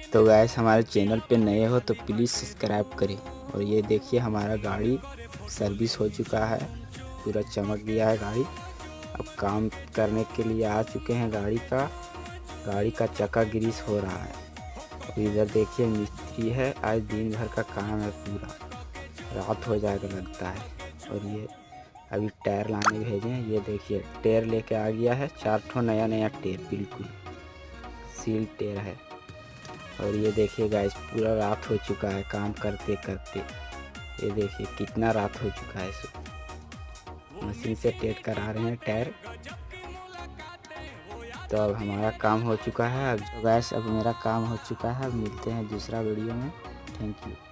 तो गैस हमारे चैनल पे नए हो तो प्लीज़ सब्सक्राइब करें। और ये देखिए हमारा गाड़ी सर्विस हो चुका है, पूरा चमक गया है गाड़ी। अब काम करने के लिए आ चुके हैं। गाड़ी का चक्का ग्रीस हो रहा है। और इधर देखिए मिस्त्री है, आज दिन भर का काम है, पूरा रात हो जाएगा लगता है। और ये अभी टायर लाने भेजे हैं। ये देखिए टायर लेके आ गया है, 4 ठो नया टायर, बिल्कुल सील टायर है। और ये देखिए गाइस पूरा रात हो चुका है काम करते करते। ये देखिए कितना रात हो चुका है। मशीन से टेट करा रहे हैं टायर। तो अब हमारा काम हो चुका है। अब गाइस अब मेरा काम हो चुका है। अब मिलते हैं दूसरा वीडियो में। Thank you.